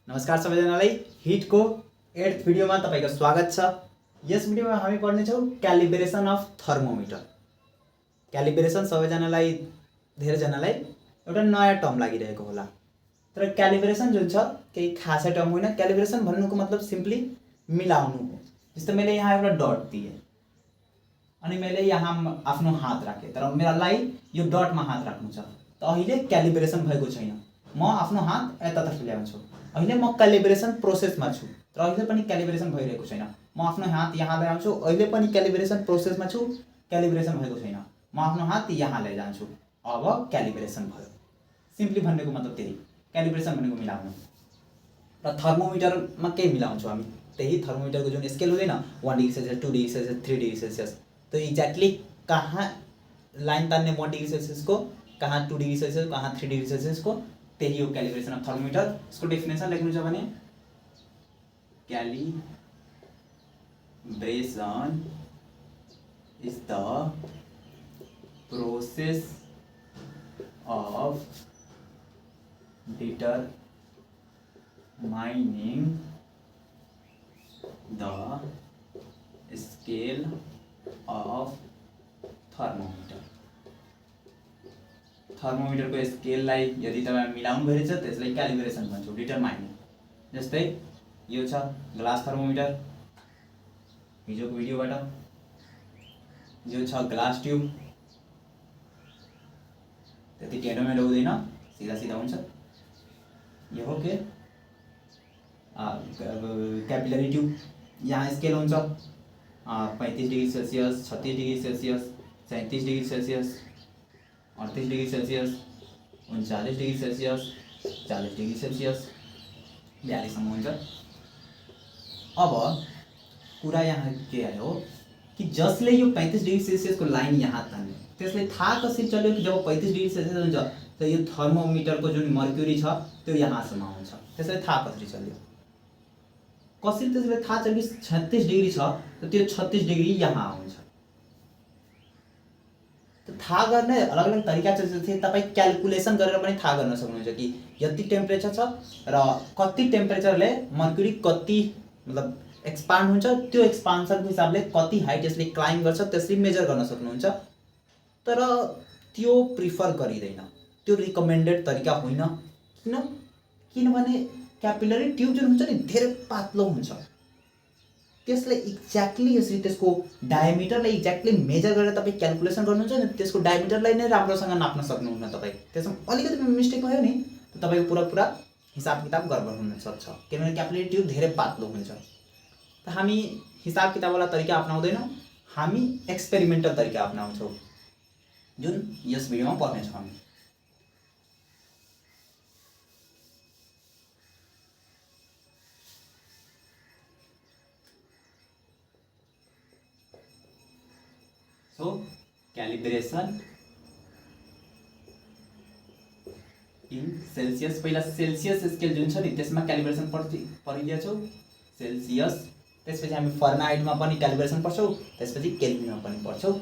नमस्कार सबैजनालाई हिटको 8th भिडियोमा तपाईको स्वागत छ। यस भिडियोमा हामी पढ्नेछौँ क्यालिब्रेसन अफ थर्मोमिटर। क्यालिब्रेसन सबैजनालाई धेरैजनालाई एउटा नयाँ टर्म लागिरहेको होला, तर क्यालिब्रेसन जुन छ केही खासै टर्म होइन। क्यालिब्रेसन भन्नुको मतलब सिम्पली मिलाउनु हो। जस्तै मैले यहाँ एउटा डट दिएँ अनि मैले यहाँ आफ्नो हात राखेँ, तर मेरालाई यो डटमा हात राख्नु छ, त अहिले क्यालिब्रेसन भएको छैन। म आफ्नो हात यतातर्फ ल्याउँछु, अहिले म क्यालिब्रेसन प्रोसेसमा छु, तर अहिले पनि क्यालिब्रेसन भइरहेको छैन। म आफ्नो हात यहाँ ल्याउँछु, अहिले पनि क्यालिब्रेसन प्रोसेसमा छु, क्यालिब्रेसन भएको छैन। म आफ्नो हात यहाँ लैजान्छु, अब क्यालिब्रेसन भयो। सिम्पली भन्नुको मतलब त्यही, क्यालिब्रेसन भनेको मिलाउनु। र थर्मोमिटरमा के मिलाउँछौँ हामी, त्यही थर्मोमिटरको जुन स्केल हुँदैन 1 degree Celsius, 2 degree Celsius, 3 degree Celsius, तो एक्ज्याक्टली कहाँ लाइन तान्ने 1 डिग्री सेल्सियसको, कहाँ 2 डिग्री सेल्सियस, कहाँ 3 डिग्री सेल्सियसको, त्यही हो क्यालिब्रेसन अफ थर्मोमिटर। इसको डेफिनेसन लेख्नु छ भने calibration is the process of determining the scale of thermometer। थर्मोमिटरको स्केललाई यदि तपाईँ मिलाउनु भइरहेछ त्यसलाई क्यालिब्रेसन भन्छौँ, डिटरमाइनिङ। जस्तै यो छ ग्लास थर्मोमिटर, हिजोको भिडियोबाट यो छ ग्लास ट्युब, त्यति टेढोमेढो हुँदैन, सिधा सिधा हुन्छ। यो हो के क्यापिलरी ट्युब, यहाँ स्केल हुन्छ 35 degree Celsius, 36 degree Celsius, 37 degree Celsius, 38 degree Celsius, 39 degree Celsius, 40 degree Celsius, 42 सम्म हुन्छ। अब कुरा यहाँ के आयो कि जसले यो 35 डिग्री सेल्सियसको लाइन यहाँ तान्यो त्यसले थाहा कसरी चल्यो कि जब 35 डिग्री सेल्सियस हुन्छ त यो थर्मोमिटरको जुन मर्क्युरी छ त्यो यहाँसम्म आउँछ। त्यसले थाहा कसरी चल्यो, कसरी त्यसले थाहा चल्यो 36 डिग्री छ त त्यो 36 डिग्री यहाँ आउँछ। त थाहा गर्ने अलग अलग तरिका छ, जस्तै तपाईँ क्यालकुलेसन गरेर पनि थाहा गर्न सक्नुहुन्छ कि यति टेम्परेचर छ र कति टेम्परेचरले मर्क्युरी कति मतलब एक्सपान्ड हुन्छ, त्यो एक्सपान्सनको हिसाबले कति हाइट यसले क्लाइम्ब गर्छ त्यसले मेजर गर्न सक्नुहुन्छ। तर त्यो प्रिफर गरिँदैन, त्यो रिकमेन्डेड तरिका होइन। किनभने क्यापिलरी ट्युब जुन हुन्छ नि धेरै पातलो हुन्छ, त्यसले एक्ज्याक्टली यसरी त्यसको डायमिटरलाई एक्ज्याक्टली मेजर गरेर तपाईँ क्यालकुलेसन गर्नुहुन्छ नि, त्यसको डायमिटरलाई नै राम्रोसँग नाप्न सक्नुहुन्न। तपाईँ त्यसमा अलिकति मिस्टेक भयो नि त तपाईँको पुरा हिसाब किताब गडबड हुन सक्छ, किनभने क्यापिलरी ट्युब धेरै पातलो हुन्छ। त हामी हिसाब किताबवाला तरिका अपनाउँदैनौँ, हामी एक्सपेरिमेन्टल तरिका अपनाउँछौँ, जुन यस भिडियोमा पढ्नेछौँ हामी। सो क्यालिब्रेसन इन सेल्सियस, पहिला सेल्सियस स्केल जुन छ नि त्यसमा क्यालिब्रेसन पढिदिएछौँ, सेल्सियस। त्यसपछि हामी फर्नाहाइटमा पनि क्यालिब्रेसन पढ्छौँ, त्यसपछि केल्भिनमा पनि पढ्छौँ।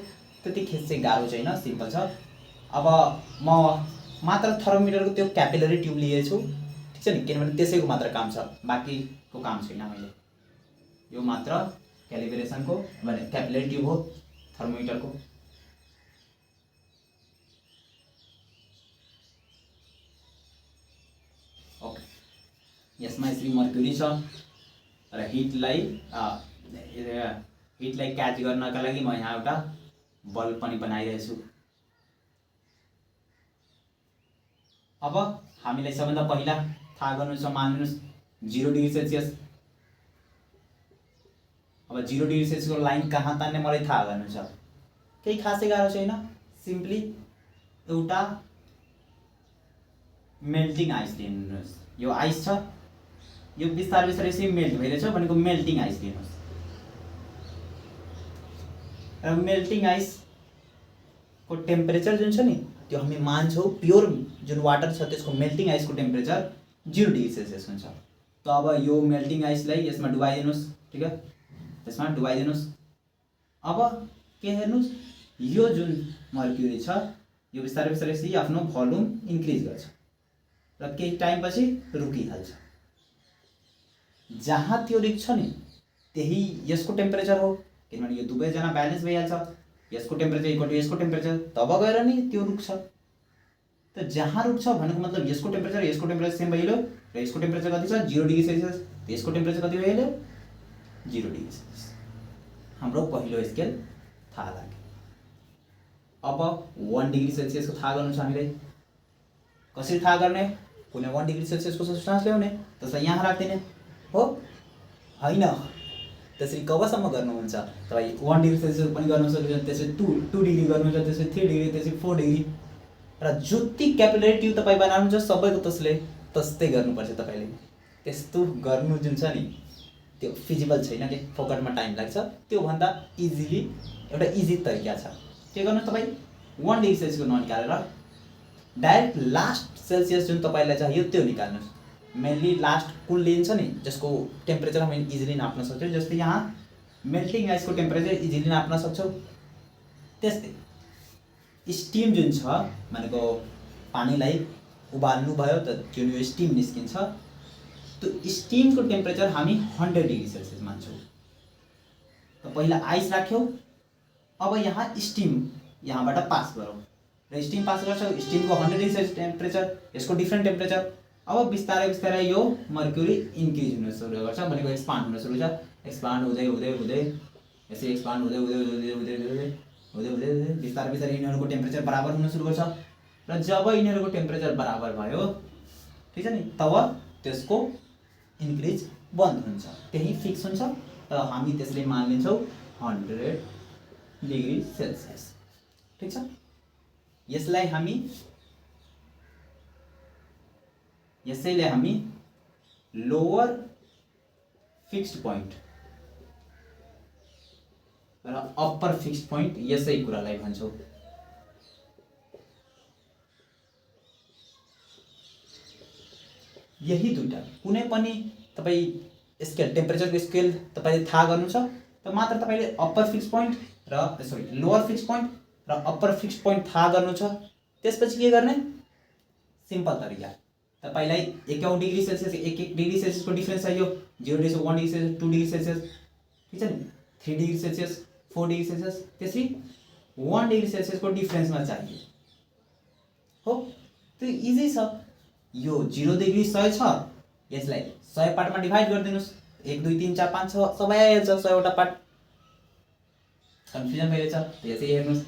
त्यति खेस चाहिँ गाह्रो छैन, सिम्पल छ। अब म मात्र थर्मोमिटरको त्यो क्यापिलरी ट्युब लिएछु, ठिक छ नि, किनभने त्यसैको मात्र काम छ, बाँकीको काम छैन मैले। यो मात्र क्यालिब्रेसनको भने क्यापिलरी ट्युब हो थर्मोमिटरको। ओके, यसमा यसरी मर्क्युरी छ र हिटलाई क्याच गर्नका लागि म यहाँ एउटा बल्ब पनि बनाइरहेछु। अब हामीलाई सबभन्दा पहिला थाहा गर्नु छ, मान्नुहोस् 0 डिग्री सेल्सियस। अब 0 डिग्री सेल्सियसको लाइन कहाँ तान्ने मलाई थाहा गर्नु छ, केही खासै गाह्रो छैन। सिम्पली एउटा मेल्टिङ आइस लिनुहोस्, यो आइस छ, यो बिस्तारै बिस्तारै यसरी मेल्ट भइरहेछ भनेको मेल्टिङ आइस लिनुहोस्। र मेल्टिङ आइसको टेम्परेचर जुन छ नि त्यो हामी मान्छौँ प्योर जुन वाटर छ त्यसको मेल्टिङ आइसको टेम्परेचर 0 डिग्री सेल्सियस हुन्छ। त अब यो मेल्टिङ आइसलाई यसमा डुबाइदिनुहोस्, ठिक है, यसमा डुबाइदिनुहोस्। अब के हेर्नुहोस्, यो जुन मर्क्युरी छ यो बिस्तारै बिस्तारै आफ्नो भोल्युम इन्क्रिज गर्छ र केही टाइमपछि रुकिहाल्छ। जहाँ त्यो रिक्छ नि त्यही यसको टेम्परेचर हो, किनभने यो दुवैजना ब्यालेन्स भइहाल्छ, यसको टेम्परेचर इक्वल टु यसको टेम्परेचर, तब गएर नि त्यो रुक्छ। त जहाँ रुक्छ भनेको मतलब यसको टेम्परेचर सेम भइहाल्यो र यसको टेम्परेचर कति छ 0 डिग्री सेल्सियस, त यसको टेम्परेचर कति भइहाल्यो 0 डिग्री सेल्सियस। हाम्रो पहिलो स्केल थाहा लाग्यो। अब 1 डिग्री सेल्सियसको थाहा गर्नु छ हामीलाई। कसरी थाहा गर्ने? कुनै 1 डिग्री सेल्सियसको सब्स्टान्स ल्याउने, त्यसलाई यहाँ राख्दिने हो हैन। त्यसरी कबसम्म गर्नुहुन्छ तपाईँ? 1 डिग्री सेल्सियस पनि गर्न सक्नुहुन्छ, त्यसपछि 2 डिग्री गर्नुहुन्छ, त्यसपछि 3 डिग्री, त्यसपछि 4 डिग्री, र जति क्यापिलरी ट्युब तपाईँ बनाउनुहुन्छ सबैको त्यस्तै गर्नुपर्छ तपाईँले। त्यस्तो गर्नु जुन छ नि त्यो फिजिबल छैन के, फोकटमा टाइम लाग्छ। त्योभन्दा इजिली एउटा इजी तरिका छ। के गर्नु तपाईँ 1 डिग्री सेल्सियसको ननिकालेर डाइरेक्ट लास्ट सेल्सियस जुन तपाईँलाई चाहियो त्यो निकाल्नुहोस्। मेनली लास्ट कुन लिन्छ नि जसको टेम्परेचर हामी इजिली नाप्न सक्छौँ। जस्तै यहाँ मेल्टिङ आइसको टेम्परेचर इजिली नाप्न सक्छौँ। त्यस्तै स्टिम जुन छ भनेको पानीलाई उबाल्नु भयो त जुन यो स्टिम निस्किन्छ, त्यो स्टिमको टेम्परेचर हामी 100 डिग्री सेल्सियस मान्छौँ। त पहिला आइस राख्यौँ, अब यहाँ स्टिम यहाँबाट पास गरौँ र स्टिम पास गर्छ। स्टिमको 100 डिग्री सेल्सियस टेम्परेचर, यसको डिफ्रेन्ट टेम्परेचर। अब बिस्तारै बिस्तारै यो मर्क्युरी इन्क्रिज हुन सुरु गर्छ, भनेको एक्सपान्ड हुन सुरु हुन्छ। एक्सपान्ड हुँदै हुँदै हुँदै यसै एक्सपान्ड हुँदै हुँदै हुँदै हुँदै हुँदै हुँदै हुँदै बिस्तारै बिस्तारै यिनीहरूको टेम्परेचर बराबर हुन सुरु गर्छ। र जब यिनीहरूको टेम्परेचर बराबर भयो, ठिक छ नि, तब त्यसको इन्क्रिज बन्द हुन्छ, त्यही फिक्स हुन्छ। र हामी त्यसले मान लिन्छौँ 100 डिग्री सेल्सियस। ठिक छ। यसैले हामी लोअर फिक्स्ड पोइन्ट र अप्पर फिक्स्ड पोइन्ट यसै कुरालाई भन्छौँ। यही दुईटा कुनै पनि तपाईँ स्केल टेम्परेचरको स्केल तपाईँले थाहा गर्नु छ त मात्र तपाईँले अप्पर फिक्स्ड पोइन्ट र लोअर फिक्स्ड पोइन्ट र अप्पर फिक्स्ड पोइन्ट थाहा गर्नु छ। त्यसपछि के गर्ने? सिम्पल तरिका, तपाईँलाई 1 डिग्री सेल्सियस 1 डिग्री सेल्सियसको डिफ्रेन्स चाहियो। 0 degree 1 degree Celsius 2 degree Celsius, ठिक छ नि, 3 डिग्री सेल्सियस 4 डिग्री सेल्सियस, त्यसरी 1 डिग्री सेल्सियसको डिफ्रेन्समा चाहियो हो। त्यो इजी छ। यो 0 डिग्री 100 छ, यसलाई 100 पार्टमा डिभाइड गरिदिनुहोस्। 1 2 3 4 5 6 सबै आइहाल्छ 100वटा पार्ट। कन्फ्युजन भइरहेछ, यसै हेर्नुहोस्।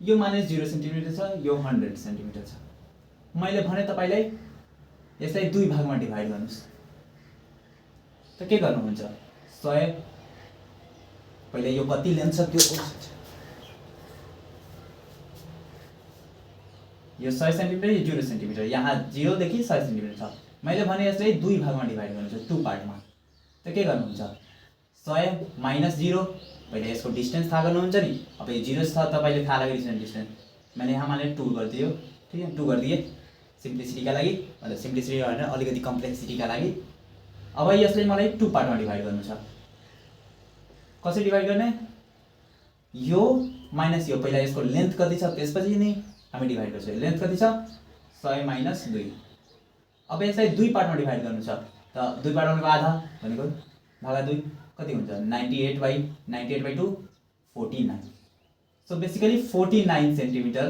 यो -0 सेन्टिमिटर छ, यो 100 सेन्टिमिटर छ। मैले भने तपाईँलाई यसलाई 2 भागमा डिभाइड गर्नुहोस्। त के गर्नुहुन्छ? 100 पहिला यो कति लेन्थ छ त्यो यो 100 सेन्टिमिटर, यो 0 सेन्टिमिटर, यहाँ 0 देखि 100 सेन्टिमिटर छ। मैले भने यसलाई 2 भागमा डिभाइड गर्नुहुन्छ, 2 पार्टमा। त के गर्नुहुन्छ? 100 - 0 पहिले यसको डिस्टेन्स थाहा गर्नुहुन्छ नि। अब यो 0 छ, तपाईँले थाहा लाग्यो डिस्टेन्स, मैले यहाँ माने 2 गरिदियो, ठीक है, 2 गरिदिएँ सिम्प्लिसिटीका लागि, मतलब सिम्प्लिसिटी होइन अलिकति कम्प्लेक्सिटीका लागि। अब यसलाई मलाई 2 पार्टमा डिभाइड गर्नु छ। कसरी डिभाइड गर्ने? यो माइनस यो, पहिला यसको लेन्थ कति छ त्यसपछि नि हामी डिभाइड गर्छौँ। लेन्थ कति छ? 100 - 2। अब यसलाई 2 पार्टमा डिभाइड गर्नु छ। त 2 पार्टमा आधा भनेको भागा 2 कति हुन्छ? 98/2 49। सो बेसिकली 49 सेन्टिमिटर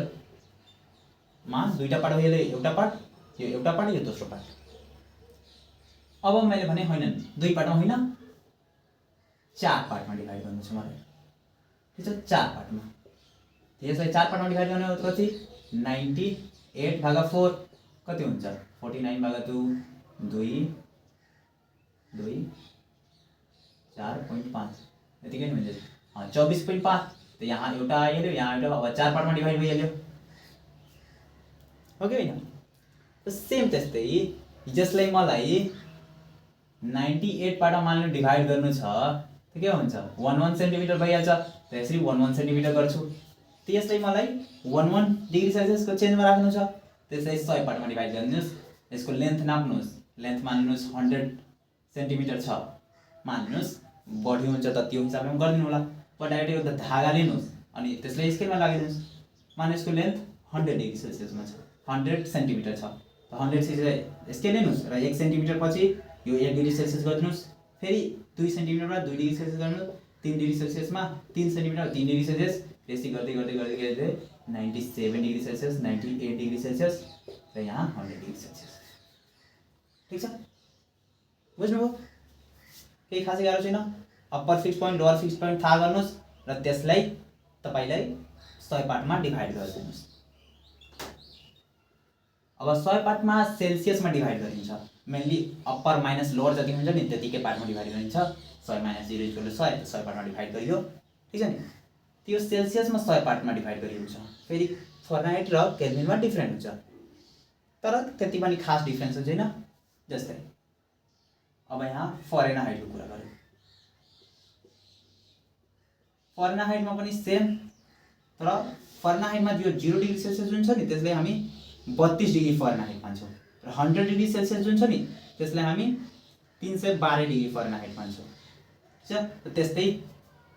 मा दुईटा पार्ट भइहाल्यो, एउटा पार्ट यो एउटा पार्ट यो दोस्रो पार्ट। अब मैले भने होइन 2 पार्टमा होइन 4 पार्टमा डिभाइड गर्नु छ मलाई, ठिक छ, 4 पार्टमा। यसलाई 4 पार्टमा डिभाइड गर्ने हो कति? 98/4 कति हुन्छ? 49/2 2 2 4.5 यतिकै नि हुन्छ। 24.5। त यहाँ एउटा आइहाल्यो, यहाँ एउटा। अब 4 पार्टमा डिभाइड भइहाल्यो, हो कि होइन? सेम त्यस्तै जसलाई मलाई 98 पार्टमा मान्नु डिभाइड गर्नु छ त के हुन्छ? 11 सेन्टिमिटर भइहाल्छ। त यसरी 11 सेन्टिमिटर गर्छु। त यसलाई मलाई 11 डिग्री सेल्सियसको चेन्जमा राख्नु छ। त्यसलाई 100 पार्टमा डिभाइड गरिदिनुहोस्। यसको लेन्थ नाप्नुहोस्। लेन्थ मान्नुहोस् 100 सेन्टिमिटर छ, मान्नुहोस्। बढी हुन्छ त त्यो हिसाबले पनि गरिदिनु होला। डाइरेक्ट एउटा धागा लिनुहोस् अनि त्यसलाई स्केलमा लगाइदिनुहोस्। मान्नुहोस् यसको लेन्थ 100 डिग्री सेल्सियसमा छ, 100 सेन्टिमिटर छ। त 100 स्केल लिनुहोस् र 1 सेन्टिमिटर पछि यो 1 डिग्री सेल्सियस गरिदिनुहोस्, फेरि 2 सेन्टिमिटरमा 2 डिग्री सेल्सियस गर्नुहोस्, 3 डिग्री सेल्सियसमा 3 सेन्टिमिटर 3 डिग्री सेल्सियस, त्यसै गर्दै गर्दै गर्दै गर्दै 97 डिग्री सेल्सियस, 98 डिग्री सेल्सियस र यहाँ 100 डिग्री सेल्सियस। ठीक छ, बुझ्नुभयो? केही खासै गाह्रो छैन। Upper fix point lower fix point थाहा गर्नुहोस् र त्यसलाई तपाईलाई 100 पार्टमा डिभाइड गरिदिनुहोस्। अब 100 पार्टमा सेल्सियसमा डिभाइड गरिन्छ। मेनली अप्पर माइनस लोअर जति हुन्छ नि त्यतिकै पार्टमा डिभाइड गरिन्छ। 100 - 0 = 100, 100 पार्टमा डिभाइड गरियो। ठीक छ नि? त्यो सेल्सियसमा 100 पार्टमा डिभाइड गरिन्छ। फेरि फरेनहाइट र केल्भिनमा डिफ्रेन्ट हुन्छ, तर त्यति पनि खास डिफ्रेन्स हुँदैन। जस्तै अब यहाँ फरेनहाइटको कुरा गरौँ। फरेनहाइटमा पनि सेम, तर फरेनहाइटमा जो 0 डिग्री सेल्सियस हुन्छ नि त्यसलाई हामी 32 डिग्री फरेनहाइट भन्छौँ र 100 डिग्री सेल्सियस हुन्छ नि त्यसलाई हामी 312 डिग्री फरेनहाइट भन्छौँ। ठीक छ? त्यस्तै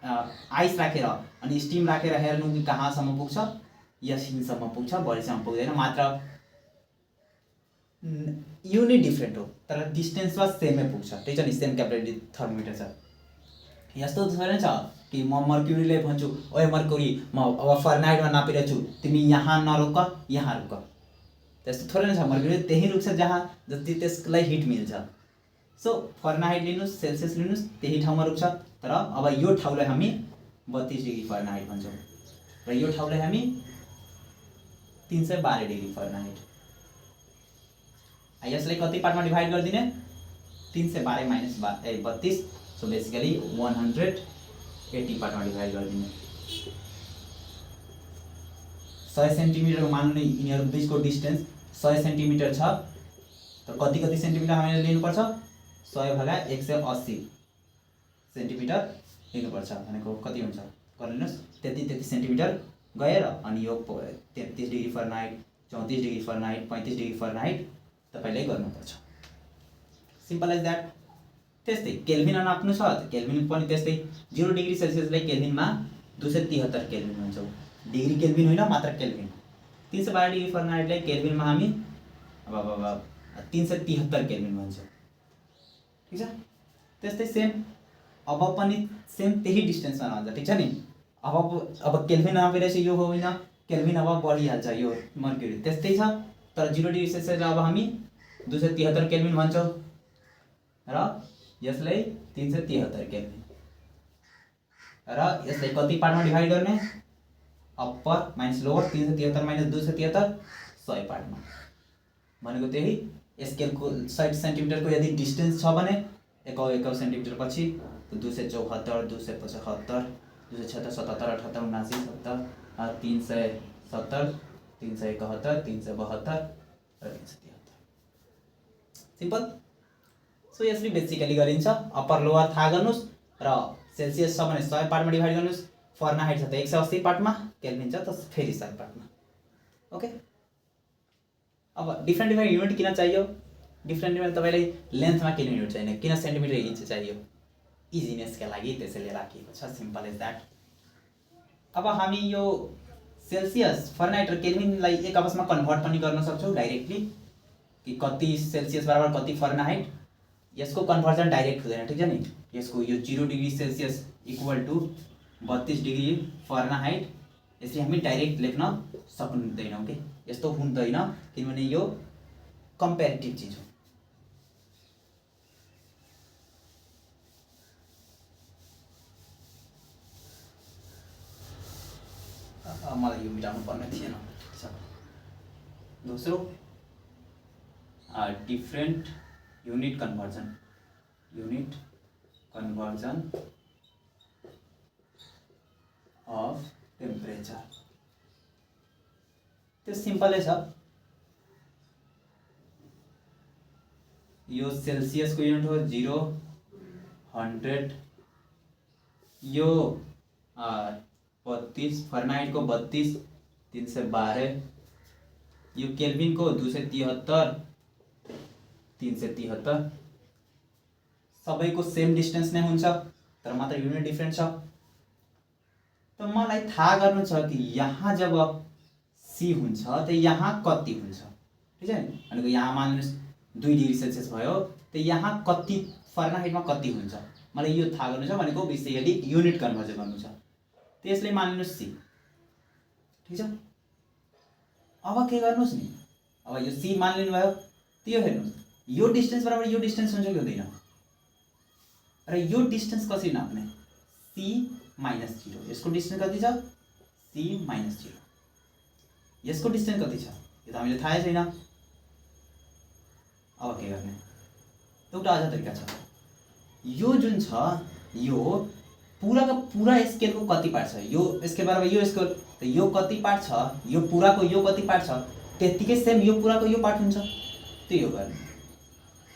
आइस राखेर अनि स्टिम राखेर हेर्नु कि कहाँसम्म पुग्छ, यहीँसम्म पुग्छ, बढीसम्म पुग्दैन। मात्र युनिट डिफ्रेन्ट हो तर डिस्टेन्समा सेमै पुग्छ। ठिक छ नि? सेम क्यापेबिलिटी थर्मोमिटर छ। यस्तो छैन छ कि म मर्क्युरीलाई भन्छु, ओए मर्क्युरी म अब फरेनहाइटमा नापिरहेको छु, तिमी यहाँ नरोक यहाँ रुक। त्यस्तो थोरै नै छ। मर्क्युरी त्यही रुक्छ जहाँ जति त्यसलाई हिट मिल्छ। सो फरेनहाइट लिनुहोस्, सेल्सियस लिनुहोस्, त्यही ठाउँमा रुक्छ। तर अब यो ठाउँलाई हामी 32 डिग्री फरेनहाइट भन्छौँ र यो ठाउँलाई हामी 312 डिग्री फरेनहाइट। यसलाई कति पार्टमा डिभाइड गरिदिने? 312 - 32, सो बेसिकली 180 पार्टमा डिभाइड गरिदिने। 100 सेन्टिमिटरको मान्नु नि यिनीहरू बिचको डिस्टेन्स 100 सेन्टिमिटर छ, तर कति कति सेन्टिमिटर हामीले लिनुपर्छ? 100/180 सेन्टिमिटर लिनुपर्छ। भनेको कति हुन्छ गरिदिनुहोस्, त्यति सेन्टिमिटर गएर अनि यो 33 degree Fahrenheit, 34 degree Fahrenheit, 35 degree Fahrenheit तपाईले गर्नुपर्छ। Simple as that. त्यस्तै केल्भिनमा नाप्नु छ, केल्भिन पनि त्यस्तै 0 डिग्री सेल्सियसलाई केल्भिनमा 273 केल्भिन भन्छौँ। डिग्री केल्भिन होइन, मात्र केल्भिन। 312 डिग्री फरेनहाइटलाई केल्भिनमा हामी अब 373 केल्भिन भन्छौँ। ठीक छ? त्यस्तै सेम अब पनि सेम त्यही डिस्टेन्समा रहन्छ। ठीक छ नि? अब केल्भिन नापिरहेछ यो होइन, केल्भिन अब बढिहाल्छ यो मर्क्युरी। त्यस्तै छ, तर 0 डिग्री सेल्सियसलाई अब हामी 273 केल्भिन भन्छौँ र यसलाई 373 केल्भिन। र यसलाई कति पार्टमा डिभाइड गर्ने? Upper minus lower, 373 - 273 100 पार्टमा। भनेको त्यही स्केलको 60 सेन्टिमिटरको यदि डिस्टेन्स छ भने 1 सेन्टिमिटर पछि 274, 275, 276, 77, 78, 79, 70, 370, 371, 372 र 373। सिम्पल। सो यसले बेसिकली गरिन्छ। अप्पर लोअर थाहा गर्नुहोस् र सेल्सियस छ भने 100 पार्टमा डिभाइड गर्नुहोस्, फरेनहाइट छ त 180 पार्टमा, केल्भिन छ त फेरि 100 पार्टमा। ओके। अब डिफ्रेन्ट युनिट किन चाहियो? डिफ्रेन्ट तपाईँलाई लेन्थमा किन युनिट चाहिने, किन सेन्टिमिटर इन्च चाहियो? इजिनेसका लागि त्यसैले राखिएको छ। Simple as that. अब हामी यो सेल्सियस, फरेनहाइट र केल्भिनलाई एक आपसमा कन्भर्ट पनि गर्न सक्छौँ डाइरेक्टली, कि कति सेल्सियस बराबर कति फरेनहाइट। यसको कन्भर्जन डाइरेक्ट हुँदैन। ठिक छ नि? यसको यो 0 degree Celsius equal to 32 degree Fahrenheit यसरी हामी डाइरेक्ट लेख्न सक्दैनौँ कि यस्तो हुँदैन, किनभने यो कम्पेरिटिभ चिज हो। मलाई यो मिलाउनु पर्ने थिएन। दोस्रो different unit conversion of temperature. त्यो सिम्पलै छ। यो सेल्सियसको युनिट हो 0, 100, यो 32, फरेनहाइटको 32, 312, यो केल्भिनको 273, 373। सबैको सेम डिस्टेन्स नै हुन्छ, तर मात्र युनिट डिफ्रेन्ट छ। त मलाई थाहा गर्नु छ कि यहाँ जब सी हुन्छ त यहाँ कति हुन्छ। ठीक छ नि? भनेको यहाँ मान्नुहोस् 2 डिग्री सेल्सियस भयो त यहाँ कति फरेनहाइटमा कति हुन्छ मलाई यो थाहा गर्नु छ भनेको बेसिकली युनिट कन्भर्जन गर्नु छ। त्यसले मान्नुस् सी, ठीक छ। अब के गर्नुस् नि, अब यो सी मानिलिनु भयो, त्यो हेर्नुस् यो डिस्टेन्स बराबर यो डिस्टेन्स हुन्छ कि हुँदैन, र यो डिस्टेन्स कसरी नाप्ने, सी माइनस 0। यसको डिस्टेन्स कति छ, सी माइनस 0। यसको डिस्टेन्स कति छ यो त हामीले थाहै छैन। अब के गर्ने, एउटा अझ तरिका छ। यो जुन छ यो पुराको पुरा स्केलको कति पार्ट छ, यो स्केल बराबर यो स्केल, त यो कति पार्ट छ, यो पुराको यो कति पार्ट छ, त्यतिकै सेम यो पुराको यो पार्ट हुन्छ। त्यो यो गर्ने,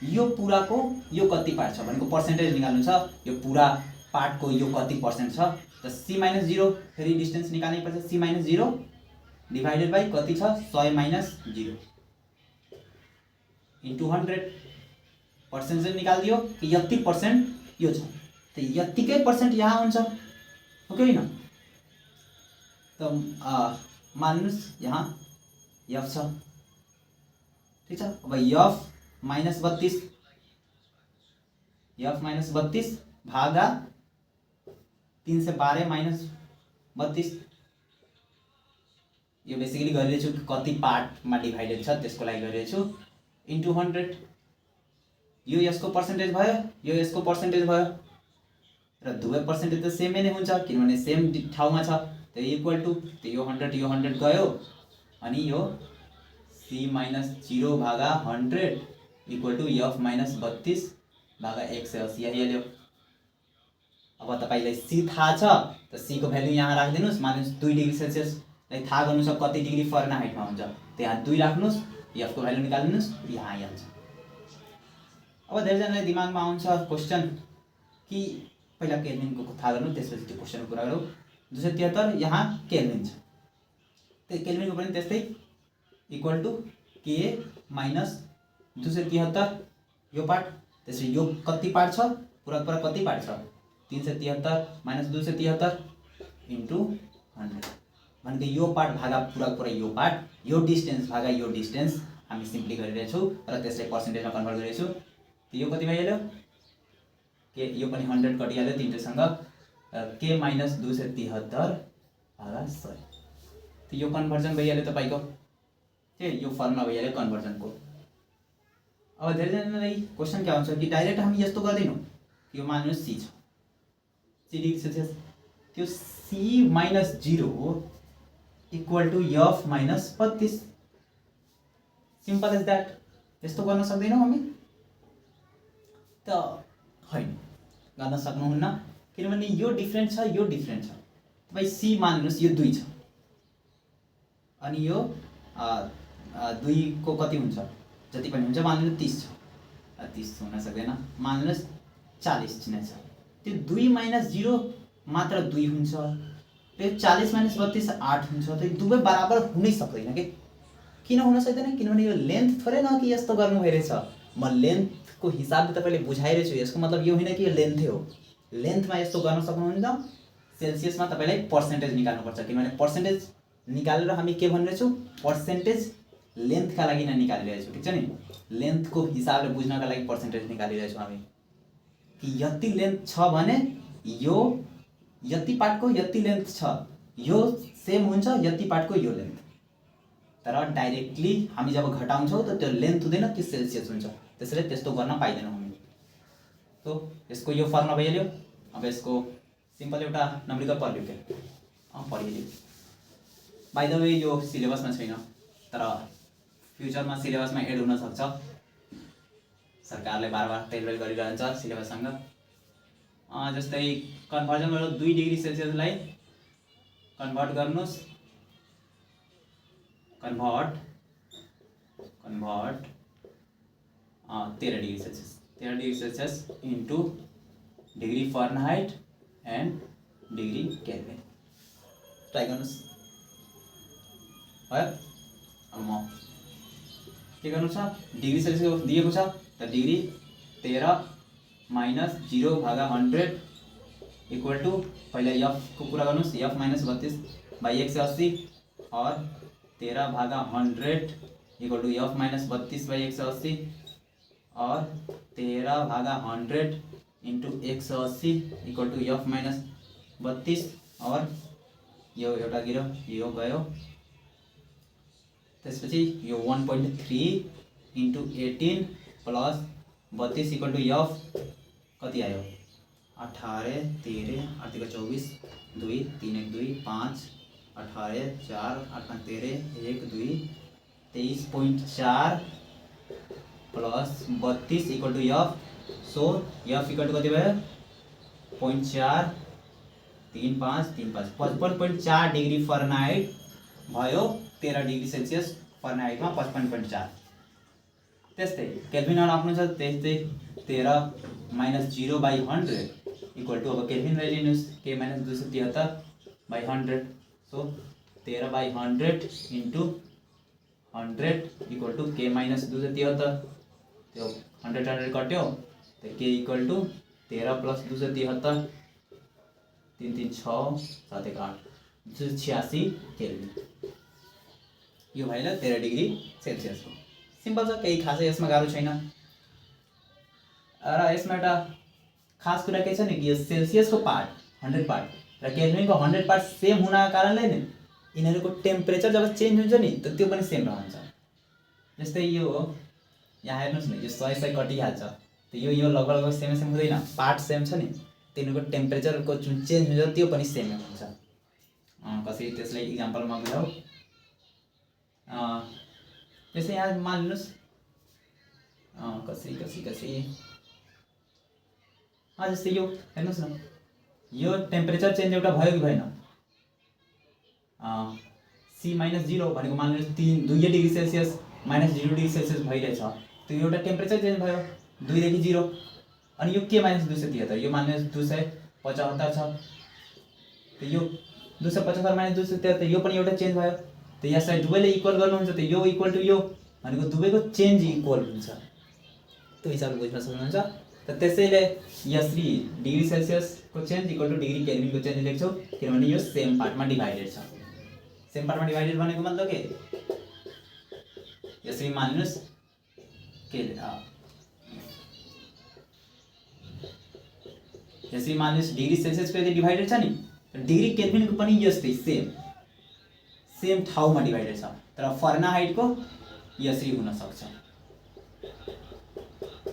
यो पुराको यो कति पार्ट छ भनेको पर्सेन्टेज निकाल्नु छ, यो पुरा पार्टको यो कति पर्सेन्ट छ, त सी माइनस 0 फेरि डिस्टेन्स निकाल्नै पर्छ। सी माइनस 0 डिभाइडेड बाई कति छ, 100 माइनस 0 इन्टु 100। पर्सेन्टेज निकालिदियो कि यति पर्सेन्ट यो छ, त यतिकै पर्सेन्ट यहाँ हुन्छ, हो कि होइन। त मान्नुहोस् यहाँ एफ छ, ठिक छ। अब एफ माइनस 32, एफ माइनस 32 भागा 312 माइनस 32, यो बेसिकली गरिरहेछु कति पार्टमा डिभाइडेड छ त्यसको लागि गरिरहेछु, इन्टु 100। यो यसको पर्सेन्टेज भयो, यो यसको पर्सेन्टेज भयो, र दुवै पर्सेन्टेज त सेमै नै हुन्छ किनभने सेम ठाउँमा छ। त इक्वल टु यो 100 गयो, अनि यो सी माइनस 0 भागा 100 इक्वल टु एफ माइनस 32 भागा 180 आइहाल्यो। अब तपाईँलाई सी थाहा छ त सीको भ्यालु यहाँ राखिदिनुहोस्। मानिनुहोस् 2 डिग्री सेल्सियसलाई थाहा गर्नु छ कति डिग्री फरेनहाइटमा हुन्छ, त्यहाँ 2 राख्नुहोस्, एफको भ्यालु निकाल्नुहोस्, यहाँ आइहाल्छ। अब धेरैजनालाई दिमागमा आउँछ क्वेसन कि पहिला केल्भिनको थाहा गर्नु, त्यसपछि त्यो क्वेसन पुरा गरौँ। 273 यहाँ केल्भिन छ, त्यो केल्भिनको पनि त्यस्तै इक्वल टु के माइनस 273 यो पार्ट, त्यसपछि यो कति पार्ट छ, पुरा कति पार्ट छ, 373 माइनस 273 इन्टु 100 भनेको यो पार्ट भागा पुरा यो पार्ट, यो डिस्टेन्स भागा यो डिस्टेन्स हामी सिम्पली गरिरहेछौँ र त्यसलाई पर्सेन्टेजमा कन्भर्ट गरिरहेछौँ। यो कति भइहाल्यो, के यो पनि 100 कटिहाल्यो तिनटैसँग, के माइनस 273 भागा 100। त यो कन्भर्जन भइहाल्यो तपाईँको, के यो फर्मुला भइहाल्यो कन्भर्जनको। अब धेरैजनालाई क्वेसन के आउँछ कि डाइरेक्ट हामी यस्तो गर्दैनौँ, यो मान्नुहोस् सी छ, सी डिग्री सेल्सियस, त्यो C minus 0 equal to F minus 32, simple as that. यस्तो गर्न सक्दैनौँ हामी त होइन, गर्न सक्नुहुन्न किनभने यो डिफ्रेन्ट छ, यो डिफ्रेन्ट छ। तपाईँ सी मान्नुहोस् यो 2 छ, अनि यो 2 को कति हुन्छ, जति पनि हुन्छ मान्नुहोस् 30 छ, 30 हुन सक्दैन, मान्नुहोस् 40 नै छ। त्यो 2 माइनस 0 मात्र 2 हुन्छ, त्यो 40 माइनस 32 8 हुन्छ। त्यो दुवै बराबर हुनै सक्दैन के, किन हुन सक्दैन, किनभने यो लेन्थ थोरै न कि यस्तो गर्नु भइरहेछ, म लेन्थको हिसाबले तपाईँले बुझाइरहेको छु। यसको मतलब यो होइन कि यो लेन्थै हो, लेन्थमा यस्तो गर्न सक्नुहुन्न, सेल्सियसमा तपाईँलाई पर्सेन्टेज निकाल्नुपर्छ किनभने पर्सेन्टेज निकालेर हामी के भनिरहेछौँ, पर्सेन्टेज लेन्थका लागि नै निकालिरहेछौँ, ठिक छ नि। लेन्थको हिसाबले बुझ्नका लागि पर्सेन्टेज निकालिरहेछौँ हामी कि यति लेन्थ छ भने यो यति पार्टको यति लेन्थ छ, यो सेम हुन्छ यति पार्टको यो लेन्थ। तर डाइरेक्टली हामी जब घटाउँछौँ त त्यो लेन्थ हुँदैन, त्यो सेल्सियस हुन्छ, त्यसैले त्यस्तो गर्न पाइँदैनौँ हामी। तो यसको यो फर्मुला भइहाल्यो। अब यसको सिम्पल एउटा नम्बरिकल पढ्यो के पढिहाल्यो। बाइ द वे यो सिलेबसमा छैन, तर फ्युचरमा सिलेबसमा एड हुन सक्छ। सरकारले बार तेलबेल गरिरहन्छ सिलेबससँग। जस्तै कन्भर्जन गर्नु 2 डिग्री सेल्सियसलाई कन्भर्ट गर्नुस्, convert 13 degree Celsius, 13 degree Celsius into degree Fahrenheit and degree Calvin. Try गर्नुस् है। अब म के गर्नु छ, डिग्री सेल्सियस दिएको छ त डिग्री 13 माइनस 0 भागा 100 इक्वल टू पहिला एफ को कुरा गर्नुस्, एफ माइनस 32 बाई 180 और 13 भागा 100 equal to F minus 32 by 180 और 13/100 into 180 equal to F minus 32 और यो एउटा गिरो यो गयो त्यसपछि यो 1.3 into 18 plus 32 equal to F कति आयो 18 13 8 24 2 3 1 2 5 18 4 8 13 1 2 23.4 plus 32 equal to F so F equal to कति भयो 0.4 3.5 3.5 55.4 डिग्री फरेनहाइट भयो 13 डिग्री सेल्सियस फरेनहाइटमा 55.4 त्यस्तै केल्भिन आफ्नो छ त्यस्तै 13 माइनस 0/100 इक्वल टू अब केल्भिन लिनुहोस् K minus 273/100 so 13/100 into 100 equal to K minus 273 त्यो 100 कट्यो तो के इक्वल टू 13 प्लस 273 3 3 6 7 1 8 286 केल्भिन यो भयो 13 डिग्री सेल्सियस को सिम्पल छ केही खासै यसमा गाह्रो छैन र यसमा एउटा खास कुरा के छ नि कि यो सेल्सियसको पार्ट 100 पार्ट र केल्भिनको 100 पार्ट सेम हुनाका कारणले नि यिनीहरूको टेम्परेचर जब चेन्ज हुन्छ नि त त्यो पनि सेम रहन्छ जस्तै यो हो यहाँ हेर्नुस् न यो 100 कटिहाल्छ त यो लगभग सेम सेम हुँदैन पार्ट सेम छ नि तिनीहरूको टेम्परेचरको जुन चेन्ज हुन्छ त्यो पनि सेम हुन्छ कसरी त्यसलाई इक्जाम्पलमा बुझाऊ जस्तै यहाँ मान लिनुहोस् कसरी जस्तै यो हेर्नुहोस् न यो टेम्परेचर चेन्ज एउटा भयो कि भएन C माइनस 0 भनेको मान लिनुहोस् 2 degree Celsius minus 0 degree Celsius भइरहेछ त्यो एउटा टेम्परेचर चेन्ज भयो 2 देखि 0 अनि यो के माइनस 273 यो माइनस 275 छ त यो 275 माइनस 273 यो पनि एउटा चेन्ज भयो त यहाँ साइड दुवैले इक्वल गर्नुहुन्छ त यो इक्वल टु यो भनेको दुवैको चेन्ज इक्वल हुन्छ त्यो हिसाबले बुझ्न सक्नुहुन्छ त त्यसैले यसरी डिग्री सेल्सियस को change equal to degree kelvin को चेन्ज लेख्छौ किनभने यो सेम पार्टमा डिभाइडेड छ सेम पार्टमा डिभाइडेड भनेको मतलब के यसरी मान्नुस् के यसरी मान्नुस् डिग्री सेल्सियस को यदि डिभाइडेड छ नि डिग्री केल्भिन को पनि यस्तै सेम ठाउँमा डिभाइडेड छ तर फरेनहाइट को यसरी हुन सक्छ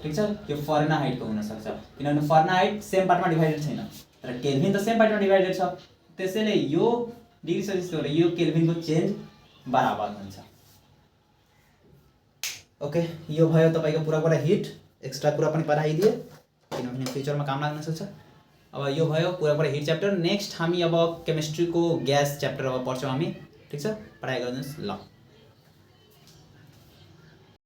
ठीक छ यो फरेनहाइट को हुन सक्छ किनभने फरेनहाइट सेम पार्टमा डिभाइडेड छैन तर केल्भिन त सेम पार्टमा डिभाइडेड छ त्यसैले यो डिग्री सेल्सियस र यो केल्भिन को चेन्ज बराबर हुन्छ ओके यो भयो तपाईको पुरा हिट एक्स्ट्रा कुरा पनि पढाइदिए किनभने फ्युचरमा काम लाग्न सक्छ अब यो भयो पुरा हिट च्याप्टर नेक्स्ट हामी अब केमिस्ट्री को ग्यास च्याप्टर अब पढ्छौं हामी ठीक छ पढाइ गर्नुस् ल